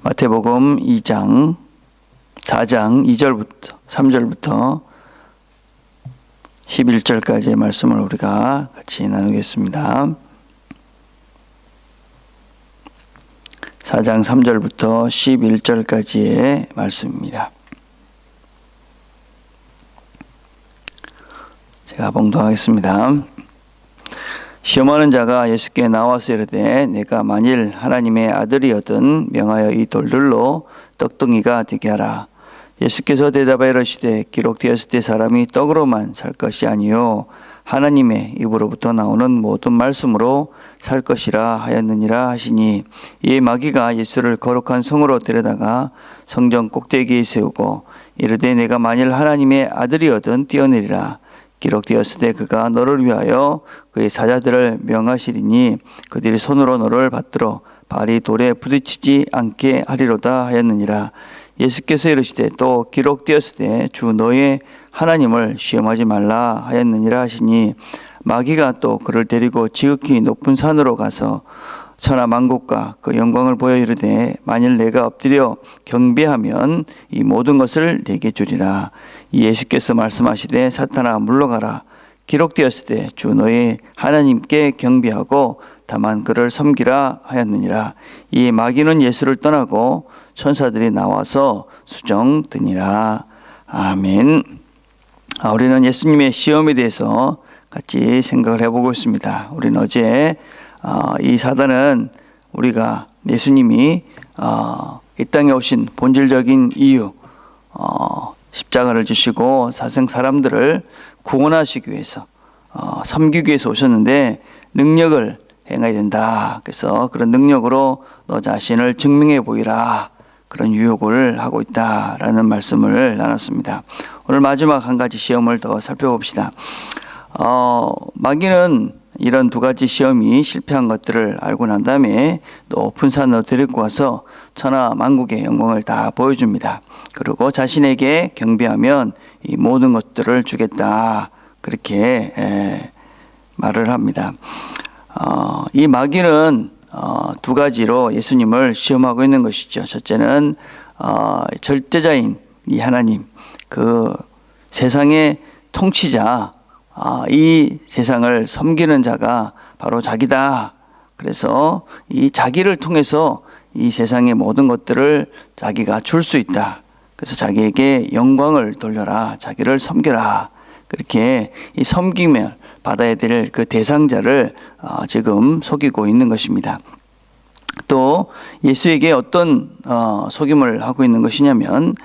마태복음 4장 2절부터 3절부터 11절까지의 말씀을 우리가 같이 나누겠습니다. 4장 3절부터 11절까지의 말씀입니다. 제가 봉독하겠습니다. 시험하는 자가 예수께 나와서 이르되 내가 만일 하나님의 아들이거든 명하여 이 돌들로 떡덩이가 되게 하라. 예수께서 대답하여 이르시되 기록되었을 때 사람이 떡으로만 살 것이 아니요 하나님의 입으로부터 나오는 모든 말씀으로 살 것이라 하였느니라 하시니, 이에 마귀가 예수를 거룩한 성으로 데려다가 성전 꼭대기에 세우고 이르되 내가 만일 하나님의 아들이거든 뛰어내리라. 기록되었을 때 그가 너를 위하여 그의 사자들을 명하시리니 그들이 손으로 너를 받들어 발이 돌에 부딪히지 않게 하리로다 하였느니라. 예수께서 이르시되 또 기록되었을 때 주 너의 하나님을 시험하지 말라 하였느니라 하시니, 마귀가 또 그를 데리고 지극히 높은 산으로 가서 천하 만국과 그 영광을 보여 이르되 만일 내가 엎드려 경배하면 이 모든 것을 내게 주리라. 예수께서 말씀하시되 사탄아 물러가라. 기록되었을 때 주 너의 하나님께 경배하고 다만 그를 섬기라 하였느니라. 이 마귀는 예수를 떠나고 천사들이 나와서 수정드니라. 아멘. 우리는 예수님의 시험에 대해서 같이 생각을 해보고 있습니다. 우리는 어제 이 사단은 우리가 예수님이 이 땅에 오신 본질적인 이유, 십자가를 지시고 사람들을 구원하시기 위해서 섬기기 위해서 오셨는데 능력을 행해야 된다. 그래서 그런 능력으로 너 자신을 증명해 보이라. 그런 유혹을 하고 있다라는 말씀을 나눴습니다. 오늘 마지막 한 가지 시험을 더 살펴봅시다. 마귀는 이런 두 가지 시험이 실패한 것들을 알고 난 다음에 높은 산으로 데리고 와서 천하 만국의 영광을 다 보여줍니다. 그리고 자신에게 경배하면 이 모든 것들을 주겠다. 그렇게 말을 합니다. 이 마귀는 두 가지로 예수님을 시험하고 있는 것이죠. 첫째는 절대자인 이 하나님, 그 세상의 통치자, 이 세상을 섬기는 자가 바로 자기다. 그래서 이 자기를 통해서 이 세상의 모든 것들을 자기가 줄 수 있다. 그래서 자기에게 영광을 돌려라. 자기를 섬겨라. 그렇게 이 섬김을 받아야 될 그 대상자를 지금 속이고 있는 것입니다. 또 예수에게 어떤 속임을 하고 있는 것이냐면,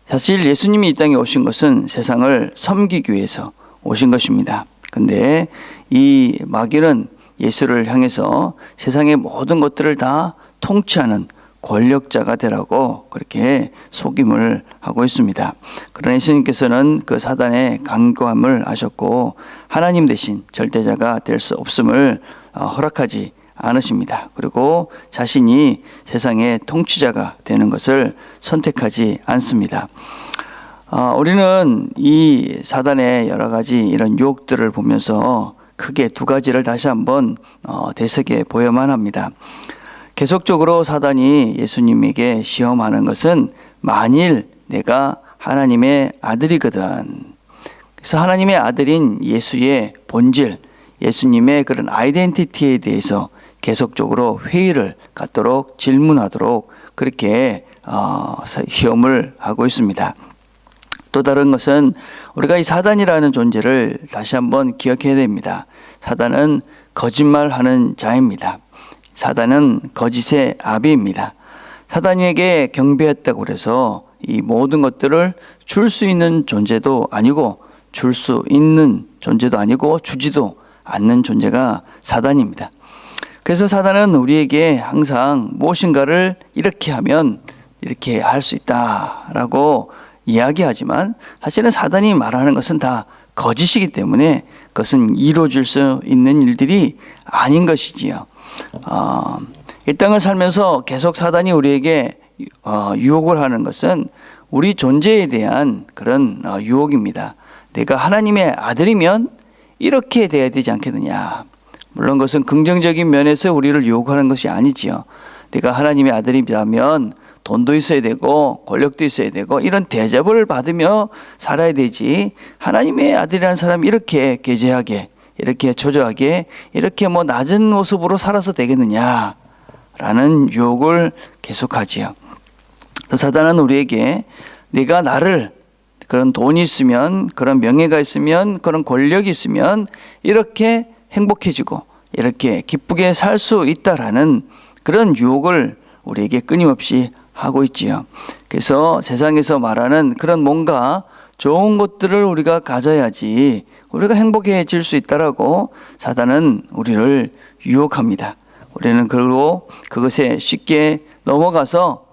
사실 예수님이 이 땅에 오신 것은 세상을 섬기기 위해서 오신 것입니다. 근데 이 마귀는 예수를 향해서 세상의 모든 것들을 다 통치하는 권력자가 되라고 그렇게 속임을 하고 있습니다. 그러나 예수님께서는 그 사단의 강교함을 하셨고 하나님 대신 절대자가 될 수 없음을 허락하지 않으십니다. 그리고 자신이 세상의 통치자가 되는 것을 선택하지 않습니다. 우리는 이 사단의 여러 가지 이런 유혹들을 보면서 크게 두 가지를 다시 한번 되새겨 보여만 합니다. 계속적으로 사단이 예수님에게 시험하는 것은 만일 내가 하나님의 아들이거든. 그래서 하나님의 아들인 예수의 본질, 예수님의 그런 아이덴티티에 대해서 계속적으로 회의를 갖도록 질문하도록 그렇게 시험을 하고 있습니다. 또 다른 것은 우리가 이 사단이라는 존재를 다시 한번 기억해야 됩니다. 사단은 거짓말하는 자입니다. 사단은 거짓의 아비입니다. 사단에게 경배했다고 해서 이 모든 것들을 줄 수 있는 존재도 아니고 줄 수 있는 존재도 아니고 주지도 않는 존재가 사단입니다. 그래서 사단은 우리에게 항상 무엇인가를 이렇게 하면 이렇게 할 수 있다라고 이야기하지만 사실은 사단이 말하는 것은 다 거짓이기 때문에 그것은 이루어질 수 있는 일들이 아닌 것이지요. 이 땅을 살면서 계속 사단이 우리에게 유혹을 하는 것은 우리 존재에 대한 그런 유혹입니다. 내가 하나님의 아들이면 이렇게 돼야 되지 않겠느냐. 물론 그것은 긍정적인 면에서 우리를 유혹하는 것이 아니지요. 내가 하나님의 아들이라면 돈도 있어야 되고 권력도 있어야 되고 이런 대접을 받으며 살아야 되지, 하나님의 아들이라는 사람이 이렇게 괴죄하게, 이렇게 초조하게, 이렇게 뭐 낮은 모습으로 살아서 되겠느냐 라는 유혹을 계속하지요. 또 사단은 우리에게 네가 나를, 그런 돈이 있으면, 그런 명예가 있으면, 그런 권력이 있으면 이렇게 행복해지고 이렇게 기쁘게 살 수 있다라는 그런 유혹을 우리에게 끊임없이 하고 있지요. 그래서 세상에서 말하는 그런 뭔가 좋은 것들을 우리가 가져야지 우리가 행복해질 수 있다라고 사단은 우리를 유혹합니다. 우리는 그리고 그것에 쉽게 넘어가서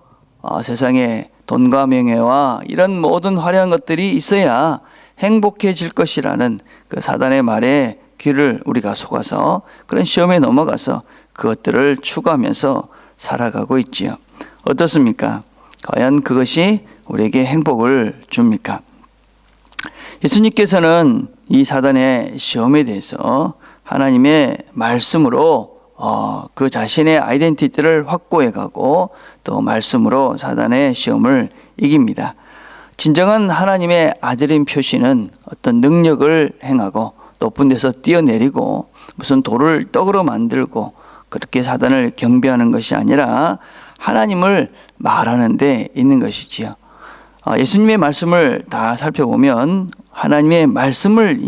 세상에 돈과 명예와 이런 모든 화려한 것들이 있어야 행복해질 것이라는 그 사단의 말에 귀를 우리가 속아서 그런 시험에 넘어가서 그것들을 추구하면서 살아가고 있지요. 어떻습니까? 과연 그것이 우리에게 행복을 줍니까? 예수님께서는 이 사단의 시험에 대해서 하나님의 말씀으로 그 자신의 아이덴티티를 확고해 가고 또 말씀으로 사단의 시험을 이깁니다. 진정한 하나님의 아들인 표시는 어떤 능력을 행하고 높은 데서 뛰어내리고 무슨 돌을 떡으로 만들고 그렇게 사단을 경배하는 것이 아니라 하나님을 말하는 데 있는 것이지요. 예수님의 말씀을 다 살펴보면 하나님의 말씀을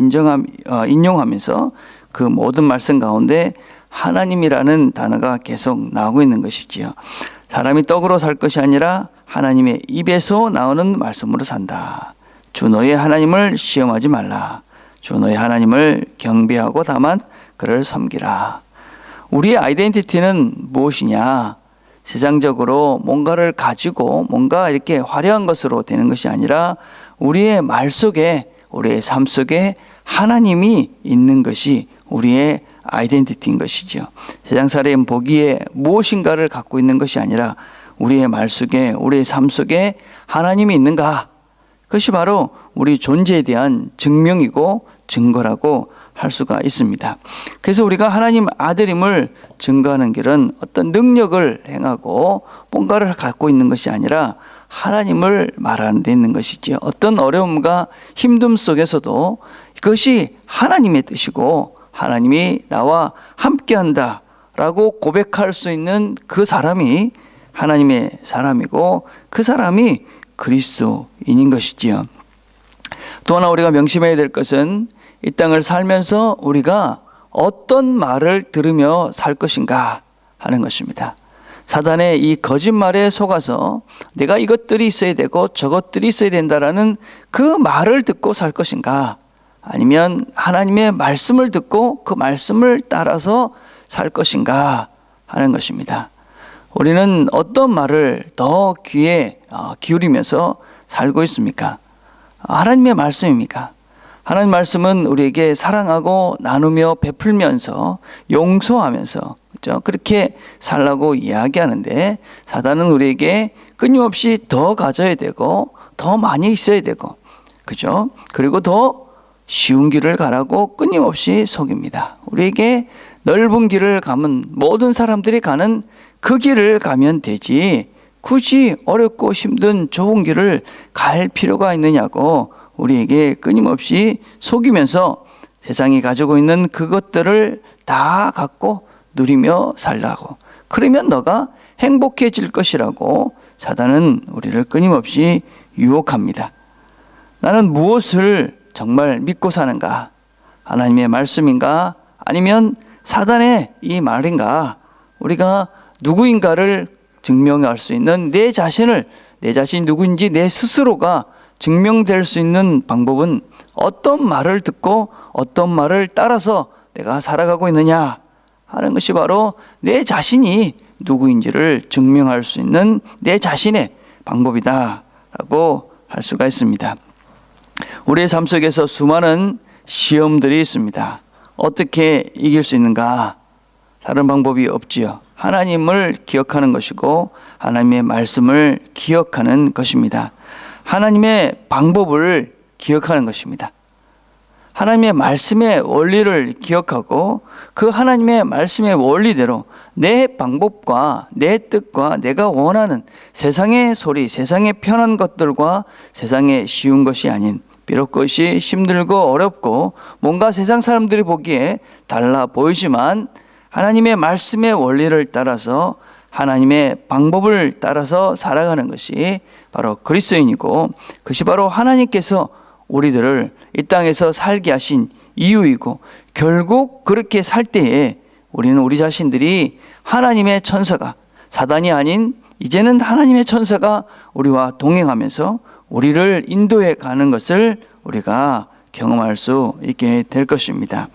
인용하면서 그 모든 말씀 가운데 하나님이라는 단어가 계속 나오고 있는 것이지요. 사람이 떡으로 살 것이 아니라 하나님의 입에서 나오는 말씀으로 산다. 주 너의 하나님을 시험하지 말라. 주 너의 하나님을 경배하고 다만 그를 섬기라. 우리의 아이덴티티는 무엇이냐? 세상적으로 뭔가를 가지고 뭔가 이렇게 화려한 것으로 되는 것이 아니라 우리의 말 속에, 우리의 삶 속에 하나님이 있는 것이 우리의 아이덴티티인 것이죠. 세상 사람 보기에 무엇인가를 갖고 있는 것이 아니라 우리의 말 속에, 우리의 삶 속에 하나님이 있는가? 그것이 바로 우리 존재에 대한 증명이고 증거라고 할 수가 있습니다. 그래서 우리가 하나님 아들임을 증거하는 길은 어떤 능력을 행하고 뭔가를 갖고 있는 것이 아니라 하나님을 말하는 데 있는 것이지요. 어떤 어려움과 힘듦 속에서도 그것이 하나님의 뜻이고 하나님이 나와 함께한다 라고 고백할 수 있는 그 사람이 하나님의 사람이고 그 사람이 그리스도인인 것이지요. 또 하나 우리가 명심해야 될 것은 이 땅을 살면서 우리가 어떤 말을 들으며 살 것인가 하는 것입니다. 사단의 이 거짓말에 속아서 내가 이것들이 있어야 되고 저것들이 있어야 된다라는 그 말을 듣고 살 것인가, 아니면 하나님의 말씀을 듣고 그 말씀을 따라서 살 것인가 하는 것입니다. 우리는 어떤 말을 더 귀에 기울이면서 살고 있습니까? 하나님의 말씀입니까? 하나님 말씀은 우리에게 사랑하고 나누며 베풀면서 용서하면서, 그렇죠? 그렇게 살라고 이야기하는데 사단은 우리에게 끊임없이 더 가져야 되고 더 많이 있어야 되고, 그죠? 그리고 더 쉬운 길을 가라고 끊임없이 속입니다. 우리에게 넓은 길을 가면 모든 사람들이 가는 그 길을 가면 되지 굳이 어렵고 힘든 좁은 길을 갈 필요가 있느냐고 우리에게 끊임없이 속이면서 세상이 가지고 있는 그것들을 다 갖고 누리며 살라고, 그러면 너가 행복해질 것이라고 사단은 우리를 끊임없이 유혹합니다. 나는 무엇을 정말 믿고 사는가? 하나님의 말씀인가? 아니면 사단의 이 말인가? 우리가 누구인가를 증명할 수 있는 내 자신이 누구인지 내 스스로가 증명될 수 있는 방법은 어떤 말을 듣고 어떤 말을 따라서 내가 살아가고 있느냐 하는 것이 바로 내 자신이 누구인지를 증명할 수 있는 내 자신의 방법이다라고 할 수가 있습니다. 우리의 삶 속에서 수많은 시험들이 있습니다. 어떻게 이길 수 있는가? 다른 방법이 없지요. 하나님을 기억하는 것이고 하나님의 말씀을 기억하는 것입니다. 하나님의 방법을 기억하는 것입니다. 하나님의 말씀의 원리를 기억하고 그 하나님의 말씀의 원리대로 내 방법과 내 뜻과 내가 원하는 세상의 소리, 세상의 편한 것들과 세상에 쉬운 것이 아닌, 비록 그것이 힘들고 어렵고 뭔가 세상 사람들이 보기에 달라 보이지만 하나님의 말씀의 원리를 따라서 하나님의 방법을 따라서 살아가는 것이 바로 그리스도인이고, 그것이 바로 하나님께서 우리들을 이 땅에서 살게 하신 이유이고, 결국 그렇게 살 때에 우리는 우리 자신들이 하나님의 천사가, 사단이 아닌 이제는 하나님의 천사가 우리와 동행하면서 우리를 인도해 가는 것을 우리가 경험할 수 있게 될 것입니다.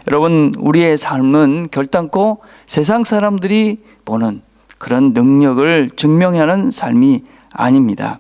여러분, 우리의 삶은 결단코 세상 사람들이 보는 그런 능력을 증명하는 삶이 아닙니다.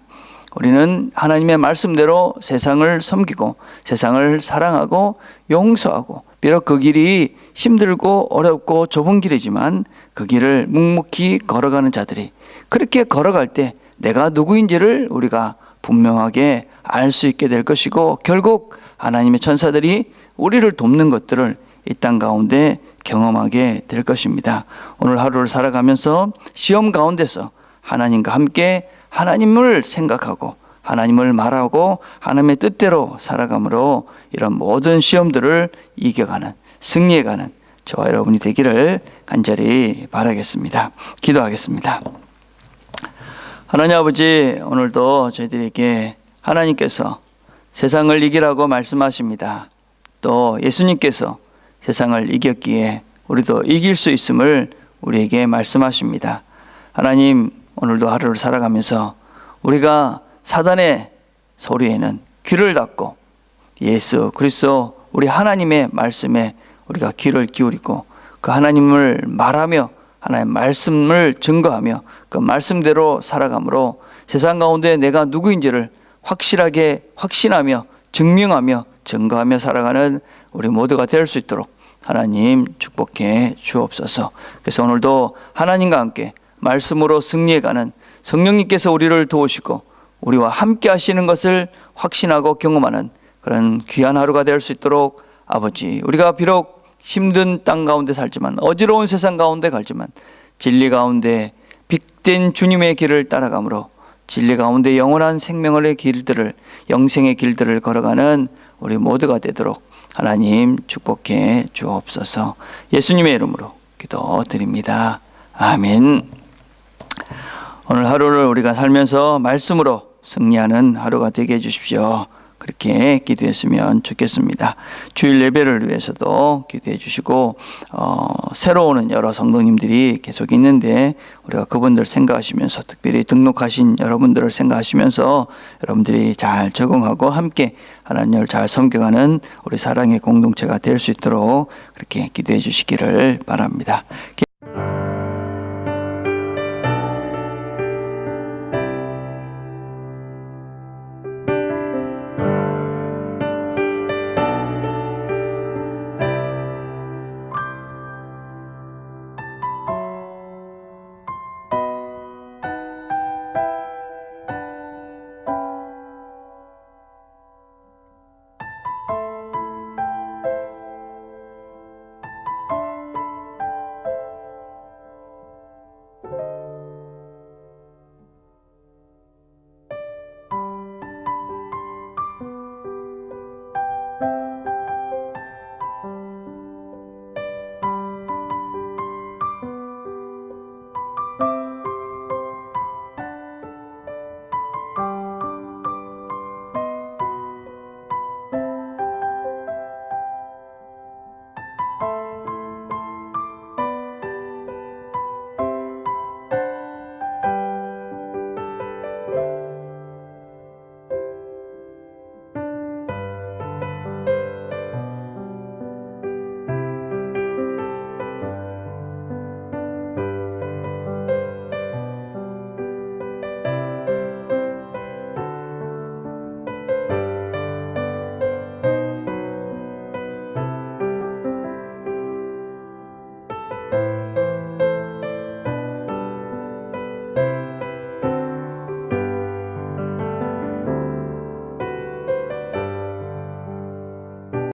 우리는 하나님의 말씀대로 세상을 섬기고 세상을 사랑하고 용서하고, 비록 그 길이 힘들고 어렵고 좁은 길이지만 그 길을 묵묵히 걸어가는 자들이, 그렇게 걸어갈 때 내가 누구인지를 우리가 분명하게 알 수 있게 될 것이고, 결국 하나님의 천사들이 우리를 돕는 것들을 이 땅 가운데 경험하게 될 것입니다. 오늘 하루를 살아가면서 시험 가운데서 하나님과 함께 하나님을 생각하고 하나님을 말하고 하나님의 뜻대로 살아감으로 이런 모든 시험들을 이겨가는, 승리해가는 저와 여러분이 되기를 간절히 바라겠습니다. 기도하겠습니다. 하나님 아버지, 오늘도 저희들에게 하나님께서 세상을 이기라고 말씀하십니다. 또 예수님께서 세상을 이겼기에 우리도 이길 수 있음을 우리에게 말씀하십니다. 하나님, 오늘도 하루를 살아가면서 우리가 사단의 소리에는 귀를 닫고 예수 그리스도 우리 하나님의 말씀에 우리가 귀를 기울이고 그 하나님을 말하며 하나님의 말씀을 증거하며 그 말씀대로 살아가므로 세상 가운데 내가 누구인지를 확실하게 확신하며 증명하며 증거하며 살아가는 우리 모두가 될 수 있도록 하나님 축복해 주옵소서. 그래서 오늘도 하나님과 함께 말씀으로 승리해가는 성령님께서 우리를 도우시고 우리와 함께 하시는 것을 확신하고 경험하는 그런 귀한 하루가 될 수 있도록 아버지, 우리가 비록 힘든 땅 가운데 살지만, 어지러운 세상 가운데 갈지만 진리 가운데 빛된 주님의 길을 따라가므로 진리 가운데 영원한 생명의 길들을, 영생의 길들을 걸어가는 우리 모두가 되도록 하나님 축복해 주옵소서. 예수님의 이름으로 기도드립니다. 아멘. 오늘 하루를 우리가 살면서 말씀으로 승리하는 하루가 되게 해주십시오. 그렇게 기도했으면 좋겠습니다. 주일 예배를 위해서도 기도해 주시고, 새로 오는 여러 성도님들이 계속 있는데 우리가 그분들 생각하시면서, 특별히 등록하신 여러분들을 생각하시면서 여러분들이 잘 적응하고 함께 하나님을 잘 섬겨가는 우리 사랑의 공동체가 될 수 있도록 그렇게 기도해 주시기를 바랍니다.